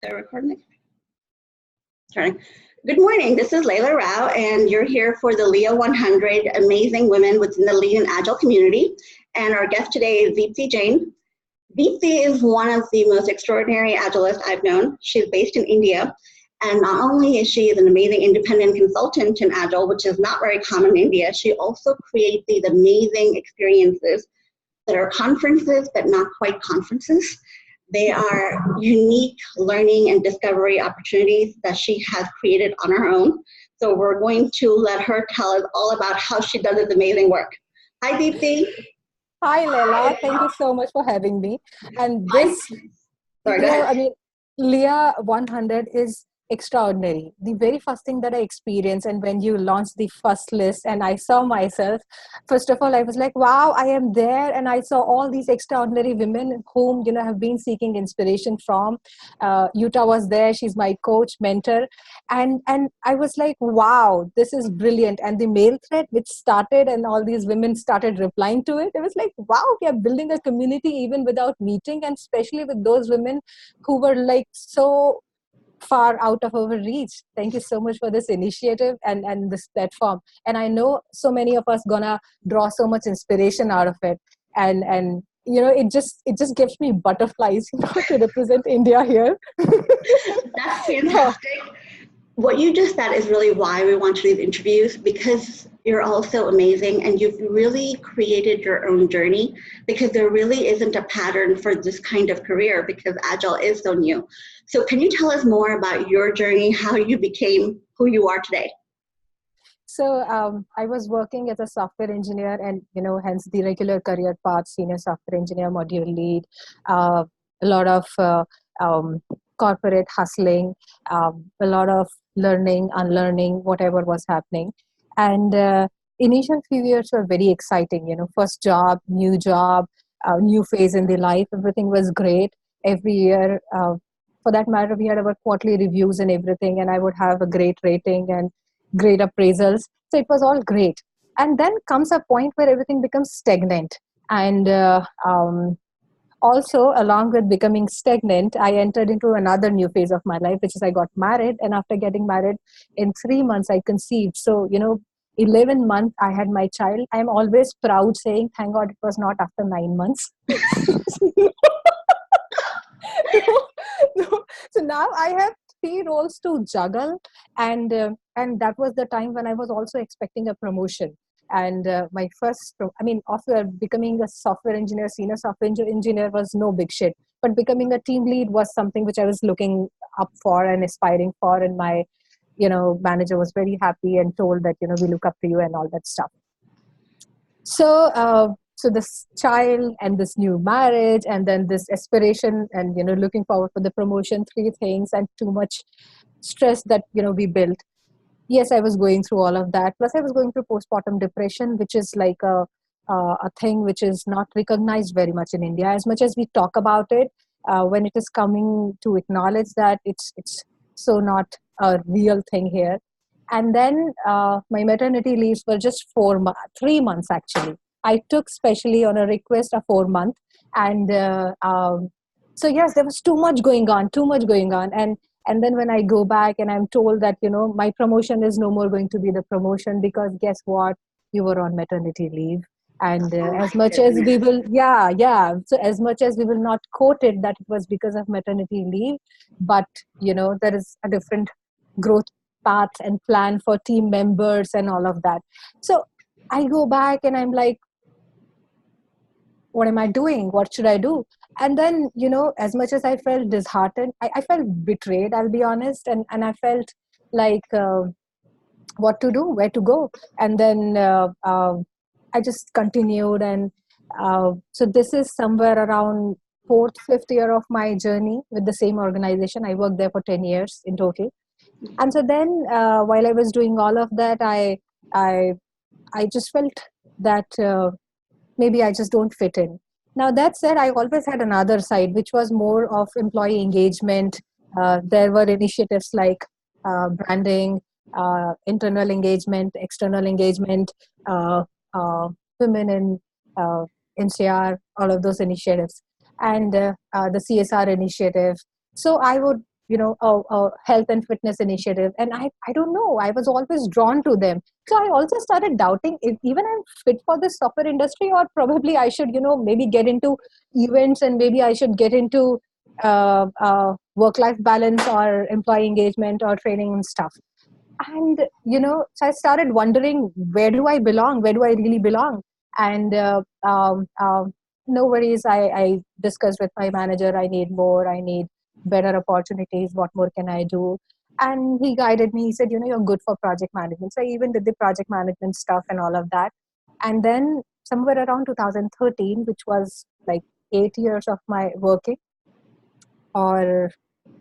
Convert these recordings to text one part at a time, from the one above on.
They're recording. Turning. Good morning. This is Layla Rao, and you're here for the LIA100 Amazing Women within the Lean and Agile community. And our guest today is Deepti Jain. Deepti is one of the most extraordinary Agilists I've known. She's based in India, and not only is she an amazing independent consultant in Agile, which is not very common in India, she also creates these amazing experiences that are conferences, but not quite conferences. They are unique learning and discovery opportunities that she has created on her own. So we're going to let her tell us all about how she does this amazing work. Hi, Deepti. Hi, Leila. Thank you so much for having me. And this, Sorry, go ahead. I mean, LIA100 is extraordinary. The very first thing that I experienced, and when you launched the first list and I saw myself, first of all, I was like, wow, I am there. And I saw all these extraordinary women whom, have been seeking inspiration from. Yuta was there. She's my coach, mentor. And I was like, wow, this is brilliant. And the mail thread which started and all these women started replying to it, it was like, wow, we are building a community even without meeting, and especially with those women who were like so far out of our reach. Thank you so much for this initiative and this platform. And I know so many of us gonna draw so much inspiration out of it. And it just gives me butterflies, to represent India here. That's fantastic. What you just said is really why we want to do these interviews, because you're all so amazing and you've really created your own journey, because there really isn't a pattern for this kind of career because Agile is so new. So can you tell us more about your journey, how you became who you are today? So I was working as a software engineer, and hence the regular career path: senior software engineer, module lead, a lot of corporate hustling, a lot of learning, unlearning, whatever was happening. And initial few years were very exciting. First job, new phase in the life. Everything was great. Every year, for that matter, we had our quarterly reviews and everything, and I would have a great rating and great appraisals. So it was all great. And then comes a point where everything becomes stagnant. And also, along with becoming stagnant, I entered into another new phase of my life, which is I got married. And after getting married, in 3 months, I conceived. So, 11 months, I had my child. I'm always proud saying, thank God it was not after 9 months. So now I have 3 roles to juggle, and that was the time when I was also expecting a promotion. And my first, after becoming a software engineer, senior software engineer was no big shit, but becoming a team lead was something which I was looking up for and aspiring for. And my, manager was very happy and told that, we look up to you and all that stuff. So this child and this new marriage and then this aspiration and, looking forward for the promotion, 3 things, and too much stress that, we built. Yes, I was going through all of that. Plus I was going through postpartum depression, which is like a thing which is not recognized very much in India. As much as we talk about it, when it is coming to acknowledge that it's so not a real thing here. And then my maternity leaves were just 3 months actually. I took specially on a request a 4 month. And so yes, there was too much going on. And then when I go back and I'm told that, my promotion is no more going to be the promotion, because guess what? You were on maternity leave. And as much as we will, So as much as we will not quote it that it was because of maternity leave, but, there is a different growth path and plan for team members and all of that. So I go back and I'm like, what am I doing? What should I do? And then, as much as I felt disheartened, I felt betrayed, I'll be honest. And I felt like, what to do, where to go. And then I just continued. And so this is somewhere around 4th, 5th year of my journey with the same organization. I worked there for 10 years in total. And so then while I was doing all of that, I just felt that maybe I just don't fit in. Now that said, I always had another side, which was more of employee engagement. There were initiatives like branding, internal engagement, external engagement, women in NCR, all of those initiatives, and the CSR initiative. So I would a health and fitness initiative. And I don't know, I was always drawn to them. So I also started doubting if even I'm fit for this software industry, or probably I should, maybe get into events, and maybe I should get into work-life balance or employee engagement or training and stuff. And so I started wondering, where do I belong, where do I really belong? And no worries, I discussed with my manager, I need more, I need better opportunities, what more can I do? And he guided me, he said, you're good for project management. So I even did the project management stuff and all of that. And then somewhere around 2013, which was like 8 years of my working, or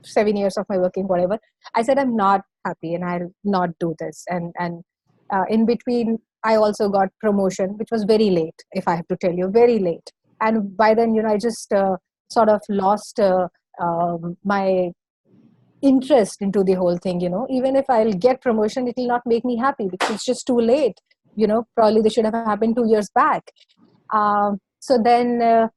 7 years of my working, whatever, I said, I'm not happy and I'll not do this. And in between, I also got promotion, which was very late, if I have to tell you, very late. And by then, I just sort of lost my interest into the whole thing. Even if I'll get promotion, it will not make me happy because it's just too late. Probably this should have happened 2 years back. So then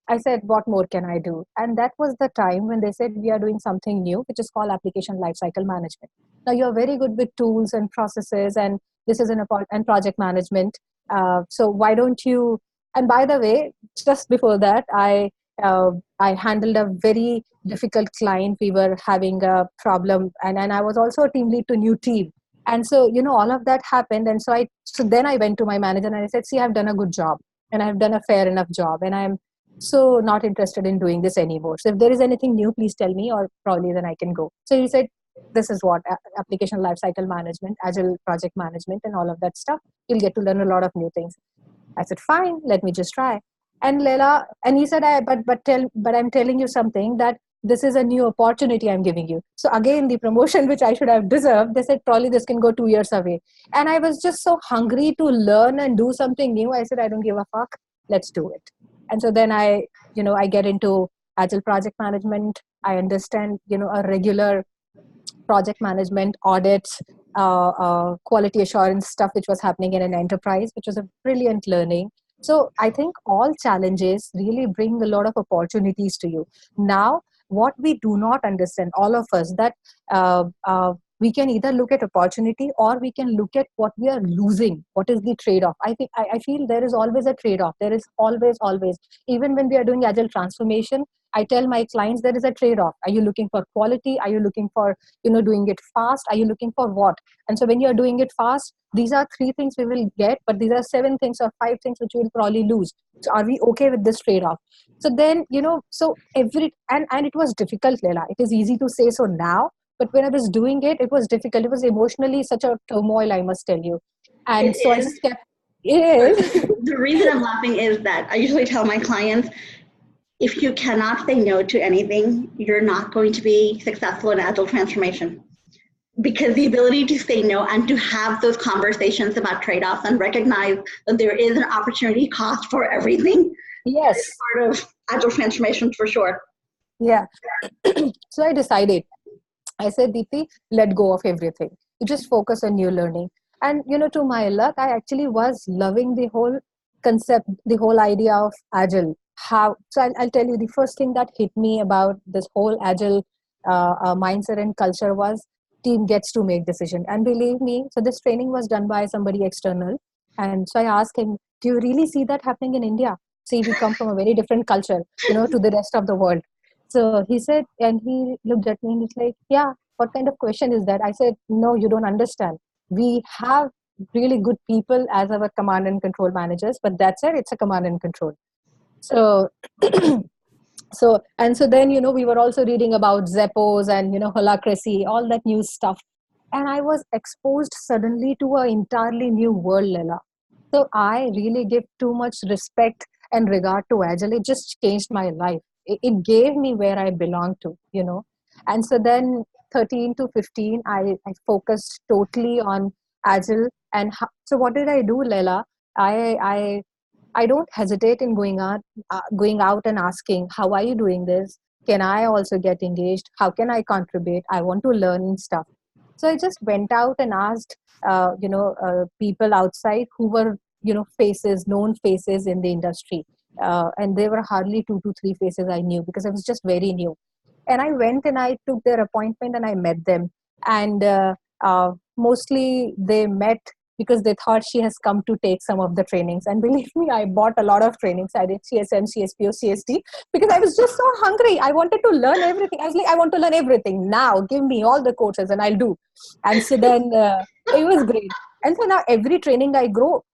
I said, what more can I do? And that was the time when they said, we are doing something new, which is called application lifecycle management. Now, you're very good with tools and processes, and this is and project management. So why don't you? And by the way, just before that, I handled a very difficult client. We were having a problem, and I was also a team lead to new team. And so, all of that happened. And so then I went to my manager and I said, see, I've done a good job and I've done a fair enough job, and I'm so not interested in doing this anymore. So if there is anything new, please tell me, or probably then I can go. So he said, this is what application lifecycle management, agile project management, and all of that stuff. You'll get to learn a lot of new things. I said, fine, let me just try. And Leila, and he said, but I'm telling you something, that this is a new opportunity I'm giving you. So again, the promotion which I should have deserved, they said, probably this can go 2 years away. And I was just so hungry to learn and do something new. I said, I don't give a fuck. Let's do it. And so then I get into agile project management. I understand, a regular project management, audits, quality assurance stuff, which was happening in an enterprise, which was a brilliant learning. So I think all challenges really bring a lot of opportunities to you. Now, what we do not understand, all of us, that we can either look at opportunity, or we can look at what we are losing. What is the trade-off? I feel there is always a trade-off. There is always. Even when we are doing agile transformation, I tell my clients there is a trade-off. Are you looking for quality? Are you looking for, doing it fast? Are you looking for what? And so when you're doing it fast, these are 3 things we will get, but these are 7 things or 5 things which we will probably lose. So are we okay with this trade-off? So then, so and it was difficult, Leila. It is easy to say so now, but when I was doing it, it was difficult. It was emotionally such a turmoil, I must tell you. And so I just kept, it is. The reason I'm laughing is that I usually tell my clients, if you cannot say no to anything, you're not going to be successful in agile transformation. Because the ability to say no and to have those conversations about trade-offs and recognize that there is an opportunity cost for everything. Yes. Is part of agile transformation for sure. Yeah. So I decided, I said, Deepti, let go of everything. You just focus on new learning. And, to my luck, I actually was loving the whole concept, the whole idea of agile. So I'll tell you, the first thing that hit me about this whole agile mindset and culture was, team gets to make decision. And believe me, so this training was done by somebody external. And so I asked him, do you really see that happening in India? See, we come from a very different culture, to the rest of the world. So he said, and he looked at me and he's like, yeah, what kind of question is that? I said, no, you don't understand. We have really good people as our command and control managers, but that's it, it's a command and control. So, so then, we were also reading about Zeppos and, holacracy, all that new stuff. And I was exposed suddenly to an entirely new world, Leila. So I really give too much respect and regard to Agile. It just changed my life. It gave me where I belong to. And so then 13 to 15, I focused totally on Agile. And so what did I do, Leila? I don't hesitate in going out and asking, how are you doing this? Can I also get engaged? How can I contribute? I want to learn stuff. So I just went out and asked, people outside who were, known faces in the industry. And there were hardly 2 to 3 faces I knew because I was just very new. And I went and I took their appointment and I met them. And mostly they met because they thought she has come to take some of the trainings. And believe me, I bought a lot of trainings. I did CSM, CSPO, CST, because I was just so hungry. I wanted to learn everything. I was like, I want to learn everything now. Give me all the courses and I'll do. And so then it was great. And so now every training I go,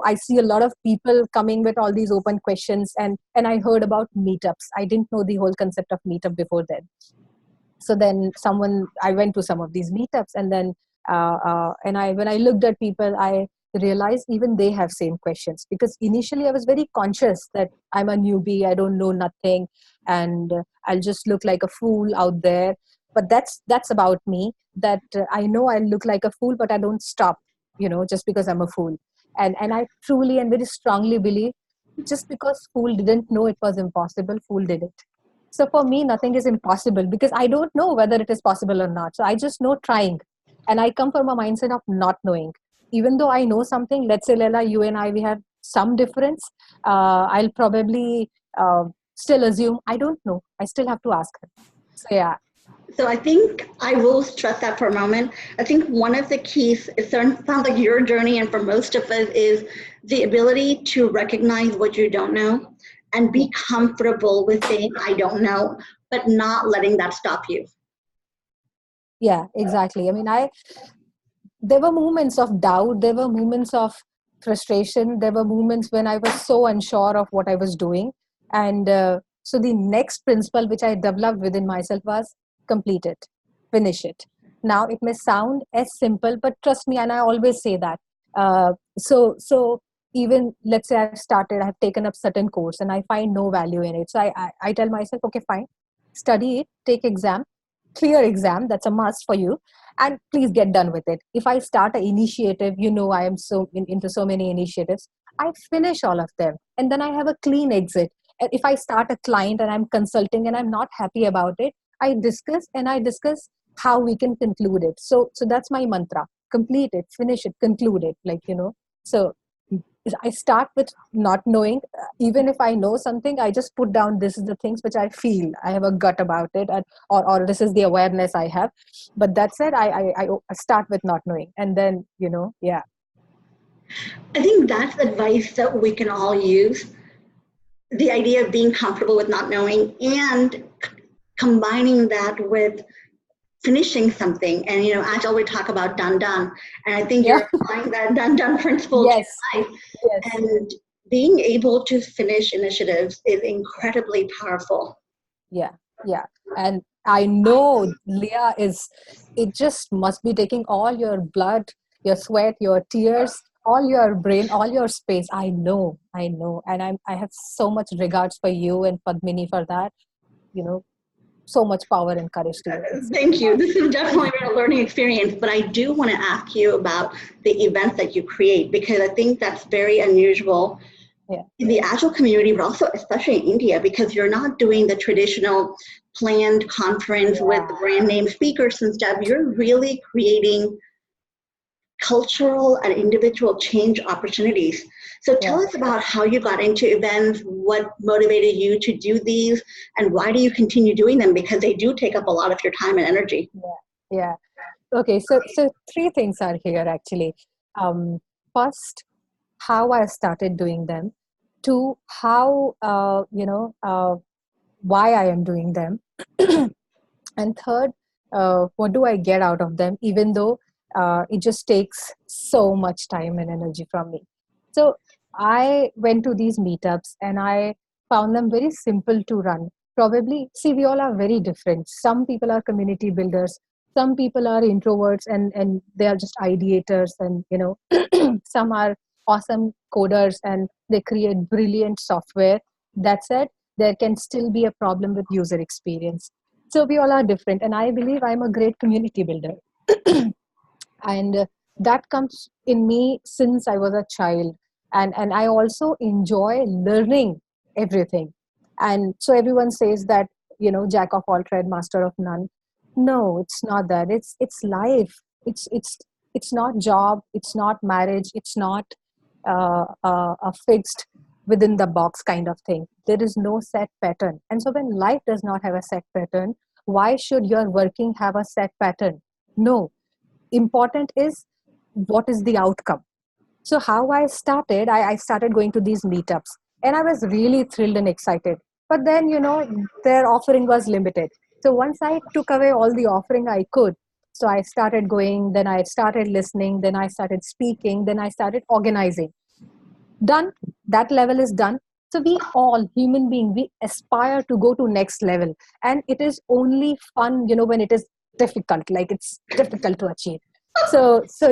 I see a lot of people coming with all these open questions. And I heard about meetups. I didn't know the whole concept of meetup before then. So then I went to some of these meetups, and then when I looked at people, I realized even they have same questions, because initially I was very conscious that I'm a newbie, I don't know nothing, and I'll just look like a fool out there. But that's about me, that I know I look like a fool, but I don't stop, just because I'm a fool. And I truly and very strongly believe, just because fool didn't know it was impossible, fool did it. So for me, nothing is impossible, because I don't know whether it is possible or not. So I just know trying. And I come from a mindset of not knowing. Even though I know something, let's say, Leila, you and I, we have some difference. I'll probably still assume I don't know. I still have to ask her. So yeah. So I think I will stress that for a moment. I think one of the keys, it sounds like your journey, and for most of us, is the ability to recognize what you don't know and be comfortable with saying, I don't know, but not letting that stop you. Yeah, exactly. I mean, there were moments of doubt, there were moments of frustration, there were moments when I was so unsure of what I was doing. And so the next principle which I developed within myself was complete it, finish it. Now it may sound as simple, but trust me, and I always say that. So even, let's say, I've taken up certain course and I find no value in it. So I tell myself, okay, fine, study it, take exam, clear exam, that's a must for you, and please get done with it. If I start an initiative, I am so into so many initiatives, I finish all of them, and then I have a clean exit. And if I start a client and I'm consulting and I'm not happy about it, I discuss how we can conclude it. So that's my mantra: complete it, finish it, conclude it, so I start with not knowing. Even if I know something, I just put down, this is the things which I feel. I have a gut about it, or this is the awareness I have. But that said, I start with not knowing. And then, yeah. I think that's advice that we can all use. The idea of being comfortable with not knowing and combining that with finishing something. And Agile, we talk about done. And I think Yeah. you're applying that done principle to Yes. your life. Yes. And being able to finish initiatives is incredibly powerful. Yeah. And I know Leah it just must be taking all your blood, your sweat, your tears, all your brain, all your space. I know. And I have so much regards for you and Padmini for that. So much power and courage to you. Thank you. This has definitely been a learning experience, but I do want to ask you about the events that you create, because I think that's very unusual in the Agile community, but also especially in India, because you're not doing the traditional planned conference with brand name speakers and stuff. You're really creating cultural and individual change opportunities. So tell us about how you got into events, what motivated you to do these, and why do you continue doing them? Because they do take up a lot of your time and energy. Yeah. Okay, so three things are here actually. First, how I started doing them. Two, how why I am doing them. And third, what do I get out of them, even though it just takes so much time and energy from me. So I went to these meetups and I found them very simple to run. Probably, see, we all are very different. Some people are community builders, some people are introverts, and they are just ideators, and some are awesome coders and they create brilliant software. That said, there can still be a problem with user experience. So we all are different, and I believe I'm a great community builder. And that comes in me since I was a child. And I also enjoy learning everything. And so everyone says that, jack of all trade, master of none. No, it's not that. It's life. It's not job, it's not marriage, it's not a fixed within the box kind of thing. There is no set pattern. And so when life does not have a set pattern, why should your working have a set pattern? No, important is what is the outcome. So how I started, I started going to these meetups, and I was really thrilled and excited. But then, their offering was limited. So once I took away all the offering I could, so I started going, then I started listening, then I started speaking, then I started organizing. Done. That level is done. So we all human being, we aspire to go to next level, and it is only fun, when it is difficult, like it's difficult to achieve. So so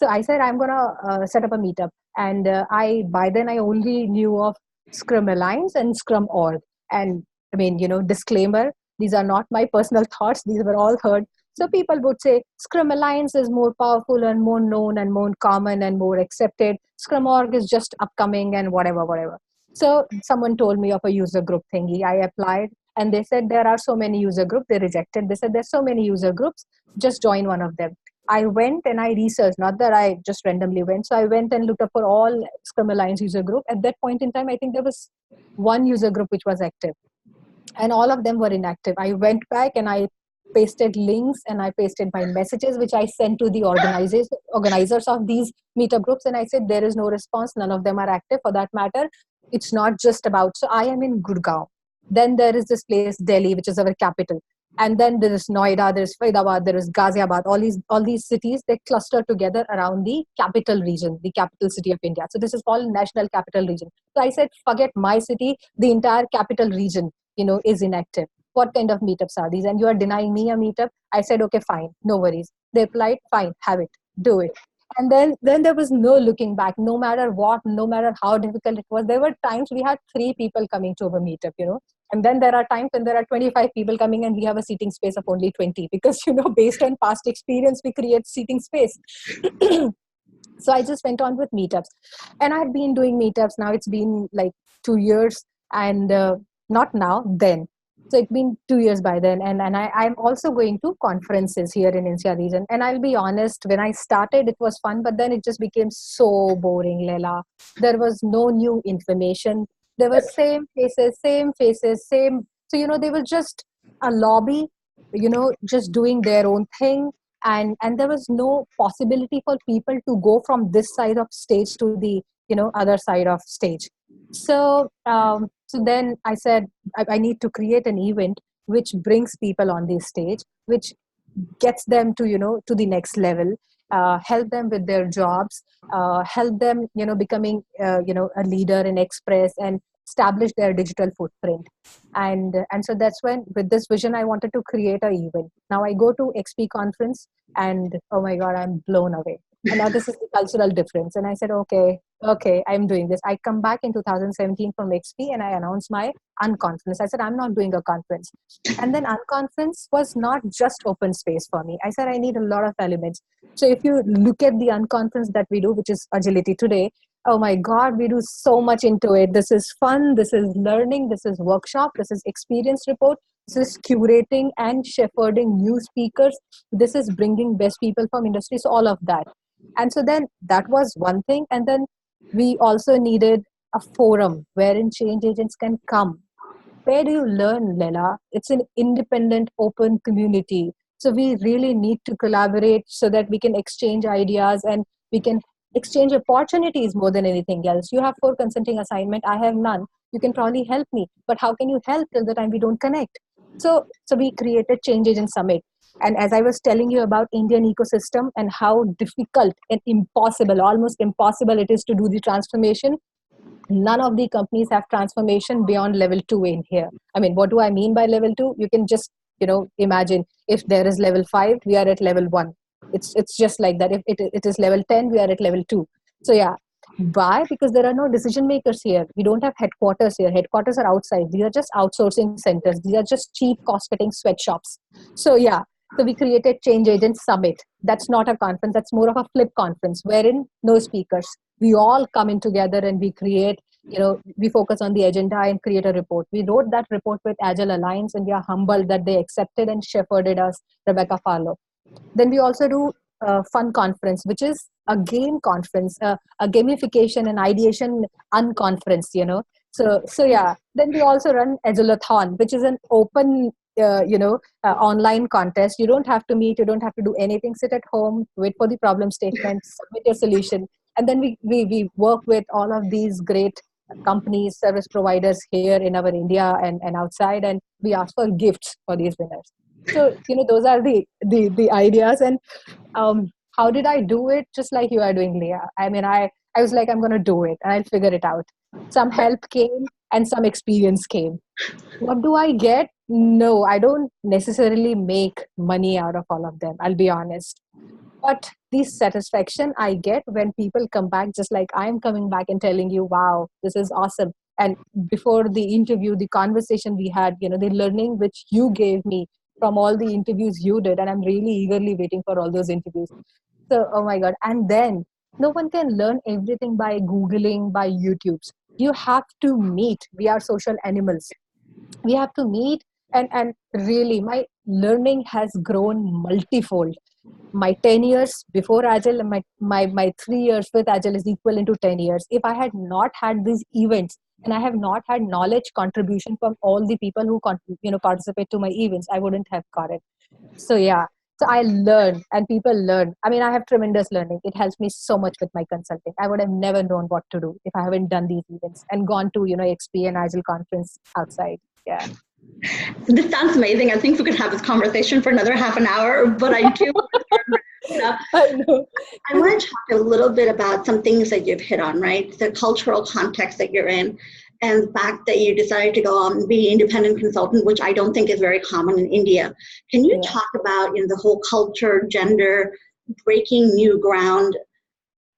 I said I'm gonna set up a meetup, and I by then I only knew of Scrum Alliance and Scrum Org. And I mean, disclaimer, these are not my personal thoughts, these were all heard. So people would say Scrum Alliance is more powerful and more known and more common and more accepted. Scrum Org is just upcoming and whatever, whatever. So someone told me of a user group thingy. I applied, and they said there are so many user groups. They rejected. They said there's so many user groups. Just join one of them. I went and I researched, not that I just randomly went. So I went and looked up for all Scrum Alliance user group. At that point in time, I think there was one user group which was active, and all of them were inactive. I went back and I pasted links and I pasted my messages which I sent to the organizers of these meetup groups, and I said there is no response, none of them are active. For that matter, it's not just about, so I am in Gurgaon, then there is this place Delhi, which is our capital, and then there is Noida, there is Faridabad, there is Ghaziabad. All these cities, they cluster together around the capital region, the capital city of India. So this is called national capital region. So I said forget my city, the entire capital region is inactive. What kind of meetups are these? And you are denying me a meetup? I said, okay, fine, no worries. They replied, fine, have it, do it. And then there was no looking back, no matter what, no matter how difficult it was. There were times we had 3 people coming to a meetup, and then there are times when there are 25 people coming and we have a seating space of only 20, because, based on past experience, we create seating space. So I just went on with meetups, and I had been doing meetups. Now it's been like 2 years, and not now, then. So it's been 2 years by then, and I'm also going to conferences here in NCR region. And I'll be honest, when I started, it was fun, but then it just became so boring, Leila. There was no new information. There were same faces, same. So they were just a lobby, just doing their own thing, and there was no possibility for people to go from this side of stage to the other side of stage. So then I said I need to create an event which brings people on the stage, which gets them to to the next level, help them with their jobs, help them becoming a leader in express, and establish their digital footprint. And so that's when, with this vision, I wanted to create a event. Now I go to XP conference, and oh my god, I'm blown away. And now this is the cultural difference. And I said, okay, I'm doing this. I come back in 2017 from XP, and I announced my unconference. I said, I'm not doing a conference. And then unconference was not just open space for me. I said, I need a lot of elements. So if you look at the unconference that we do, which is Agility today, oh my god, we do so much into it. This is fun, this is learning, this is workshop, this is experience report, this is curating and shepherding new speakers, this is bringing best people from industry. So all of that. And so then that was one thing. And then we also needed a forum wherein change agents can come. Where do you learn, Lela? It's an independent, open community. So we really need to collaborate so that we can exchange ideas, and we can exchange opportunities more than anything else. You have 4 consulting assignment, I have none. You can probably help me, but how can you help till the time we don't connect? So we created Change Agent Summit. And as I was telling you about Indian ecosystem and how difficult and impossible, almost impossible it is to do the transformation, none of the companies have transformation beyond level 2 in here. I mean, what do I mean by level 2? You can just, imagine if there is level 5, we are at level 1. It's just like that. If it is level 10, we are at level 2. So yeah. Why? Because there are no decision makers here. We don't have headquarters here. Headquarters are outside. These are just outsourcing centers. These are just cheap cost-cutting sweatshops. So yeah. So we created Change Agent Summit. That's not a conference. That's more of a flip conference wherein no speakers. We all come in together and we create, we focus on the agenda and create a report. We wrote that report with Agile Alliance, and we are humbled that they accepted and shepherded us, Rebecca Farlow. Then we also do a fun conference, which is a game conference, a gamification and ideation unconference, So yeah. Then we also run Agileathon, which is an open online contest. You don't have to meet, you don't have to do anything. Sit at home, wait for the problem statement, submit your solution, and then we work with all of these great companies, service providers here in our India and outside, and we ask for gifts for these winners. So those are the ideas. And how did I do it? Just like you are doing, Leah. I mean, I was like, I'm going to do it and I'll figure it out. Some help came and some experience came. What do I get? No, I don't necessarily make money out of all of them. I'll be honest. But the satisfaction I get when people come back, just like I'm coming back and telling you, wow, this is awesome. And before the interview, the conversation we had, the learning which you gave me from all the interviews you did. And I'm really eagerly waiting for all those interviews. So, oh my God. And then no one can learn everything by Googling, by YouTubes. You have to meet. We are social animals. We have to meet. And really, my learning has grown multifold. My 10 years before Agile and my 3 years with Agile is equivalent to 10 years. If I had not had these events and I have not had knowledge contribution from all the people who participate to my events, I wouldn't have got it. So yeah, so I learn and people learn. I mean, I have tremendous learning. It helps me so much with my consulting. I would have never known what to do if I haven't done these events and gone to, XP and Agile conference outside. Yeah. This sounds amazing. I think we could have this conversation for another half an hour, but I do I know. I want to talk a little bit about some things that you've hit on, right? The cultural context that you're in, and the fact that you decided to go on and be an independent consultant, which I don't think is very common in India. Can you talk about the whole culture, gender, breaking new ground?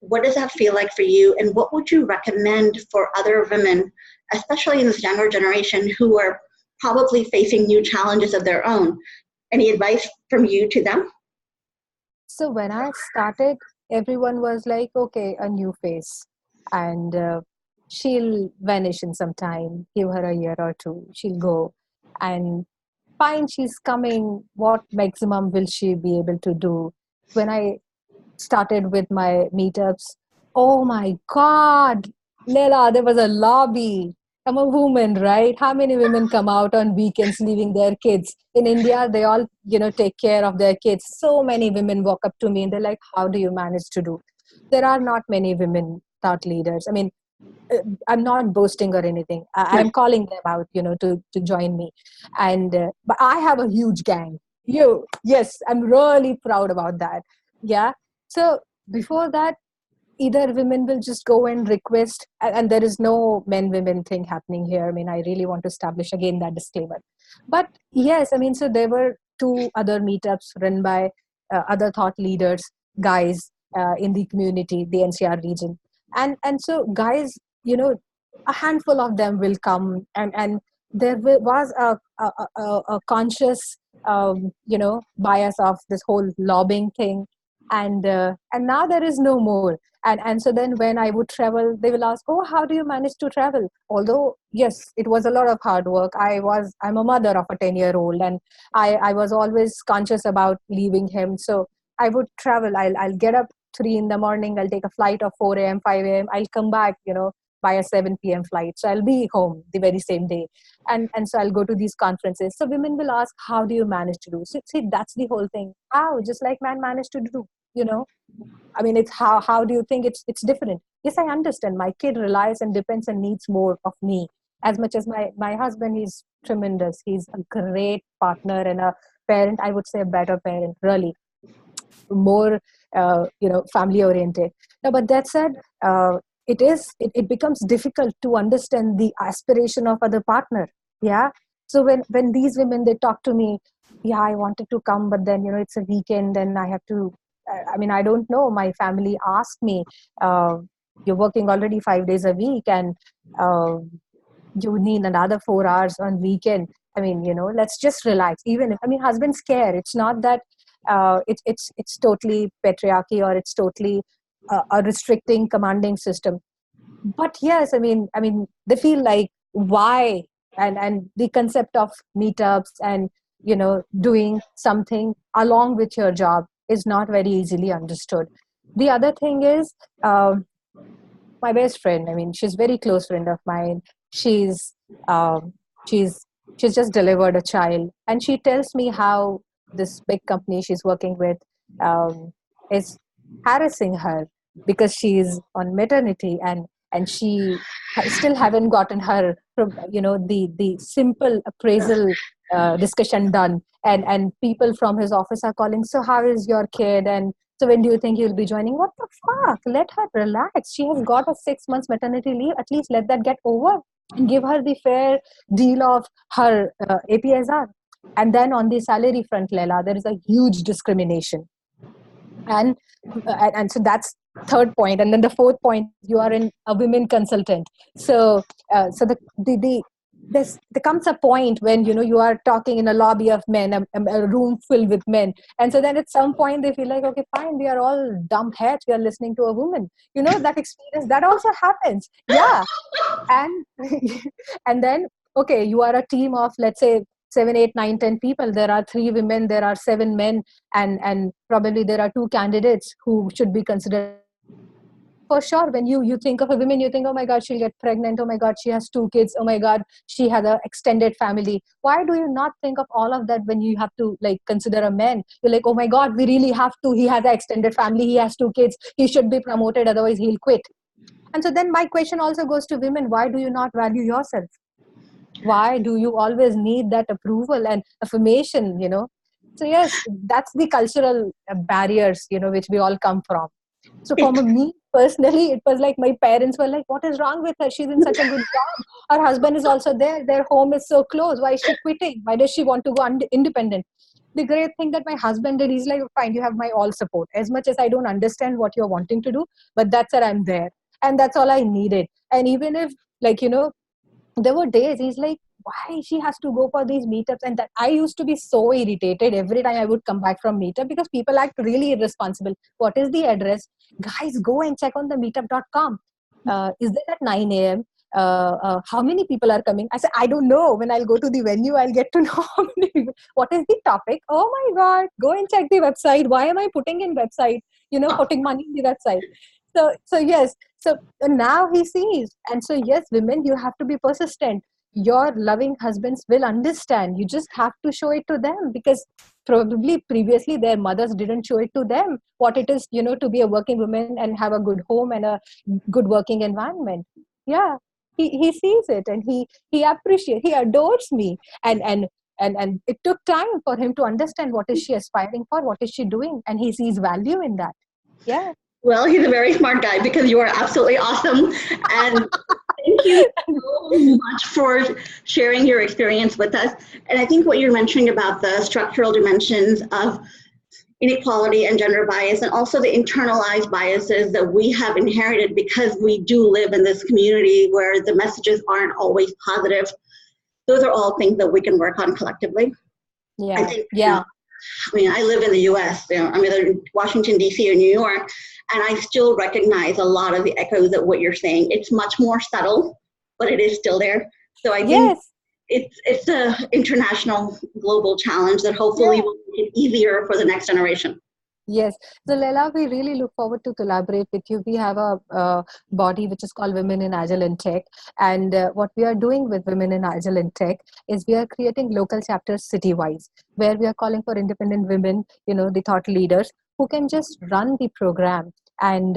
What does that feel like for you? And what would you recommend for other women, especially in this younger generation, who are probably facing new challenges of their own? Any advice from you to them? So when I started, everyone was like, okay, a new face. And she'll vanish in some time, give her a year or two, she'll go. And fine, she's coming. What maximum will she be able to do? When I started with my meetups, oh my God, Leila, there was a lobby. I'm a woman, right? How many women come out on weekends leaving their kids? In India, they all, take care of their kids. So many women walk up to me and they're like, how do you manage to do? There are not many women thought leaders. I mean, I'm not boasting or anything. I'm calling them out, to join me. And but I have a huge gang. Yes, I'm really proud about that. Yeah. So before that, either women will just go and request, and there is no men women thing happening here. I mean, I really want to establish again that disclaimer. But yes, I mean, so there were 2 other meetups run by other thought leaders, guys, in the community, the NCR region. And so guys, a handful of them will come, and there was a conscious bias of this whole lobbying thing. And now there is no more. And so then when I would travel, they will ask, oh, how do you manage to travel? Although yes, it was a lot of hard work. I'm a mother of a 10-year-old, and I was always conscious about leaving him. So I would travel. I'll get up 3 in the morning, I'll take a flight of 4 a.m., 5 a.m., I'll come back by a 7 p.m. flight, so I'll be home the very same day. And so I'll go to these conferences. So women will ask, how do you manage to do? So see, that's the whole thing. How? Just like man managed to do, I mean, it's how do you think it's different? Yes, I understand. My kid relies and depends and needs more of me as much as my husband. He's tremendous. He's a great partner and a parent. I would say a better parent, really more, family oriented. Now, but that said, it becomes difficult to understand the aspiration of other partner. Yeah. So when these women, they talk to me, yeah, I wanted to come, but then it's a weekend and I have to. I mean, I don't know. My family asked me, you're working already 5 days a week, and uh, you need another 4 hours on weekend. I mean, let's just relax. Even if, I mean, husbands care. It's not that it's totally patriarchy or it's totally a restricting, commanding system. But yes, I mean, they feel like why, and the concept of meetups and doing something along with your job is not very easily understood. The other thing is, my best friend. I mean, she's a very close friend of mine. She's um, she's she's just delivered a child, and she tells me how this big company she's working with is harassing her because she's on maternity, and she still haven't gotten her, the simple appraisal discussion done, and people from his office are calling, so how is your kid, and so when do you think you'll be joining? What the fuck, let her relax. She has got a 6 months maternity leave. At least let that get over and give her the fair deal of her APSR. And then on the salary front, Leila, there is a huge discrimination. And so that's third point. And then the fourth point, you are in a women consultant. So there comes a point when you are talking in a lobby of men, a room filled with men, and so then at some point they feel like, okay, fine, we are all dumb heads, we are listening to a woman. That experience that also happens. Yeah. And and then, okay, you are a team of, let's say, 7, 8, 9, 10 people. There are 3 women, there are 7 men, and probably there are 2 candidates who should be considered. For sure, when you think of a woman, you think, oh my god, she'll get pregnant, oh my god, she has 2 kids, oh my god, she has an extended family. Why do you not think of all of that when you have to, like, consider a man? You're like, oh my god, we really have to, he has an extended family, he has 2 kids, he should be promoted, otherwise he'll quit. And so then my question also goes to women: why do you not value yourself? Why do you always need that approval and affirmation? So yes, that's the cultural barriers, which we all come from. So for It me personally, it was like my parents were like, what is wrong with her? She's in such a good job. Her husband is also there. Their home is so close. Why is she quitting? Why does she want to go independent? The great thing that my husband did, he's like, fine, you have my all support. As much as I don't understand what you're wanting to do, but that's where I'm there. And that's all I needed. And even if, like, there were days he's like, why she has to go for these meetups, and that I used to be so irritated every time I would come back from meetup, because people act really irresponsible. What is the address? Guys, go and check on the meetup.com. Is there at 9 a.m? How many people are coming? I said, I don't know. When I'll go to the venue, I'll get to know how many people. What is the topic? Oh my god, go and check the website. Why am I putting in website, putting money in the website? So yes, so now he sees. And so yes, women, you have to be persistent. Your loving husbands will understand. You just have to show it to them, because probably previously their mothers didn't show it to them what it is, to be a working woman and have a good home and a good working environment. Yeah, he sees it, and he appreciates, he adores me. And it took time for him to understand what is she aspiring for, what is she doing, and he sees value in that. Yeah. Well, he's a very smart guy, because you are absolutely awesome. And thank you so much for sharing your experience with us. And I think what you're mentioning about the structural dimensions of inequality and gender bias, and also the internalized biases that we have inherited because we do live in this community where the messages aren't always positive. Those are all things that we can work on collectively. Yeah. I think, yeah. I live in the US, I'm either in Washington, D.C. or New York, and I still recognize a lot of the echoes of what you're saying. It's much more subtle, but it is still there. So I think it's an international, global challenge that hopefully will make it easier for the next generation. Yes. So Leila, we really look forward to collaborate with you. We have a body which is called Women in Agile in Tech. And what we are doing with Women in Agile in Tech is we are creating local chapters city-wise, where we are calling for independent women, the thought leaders, who can just run the program and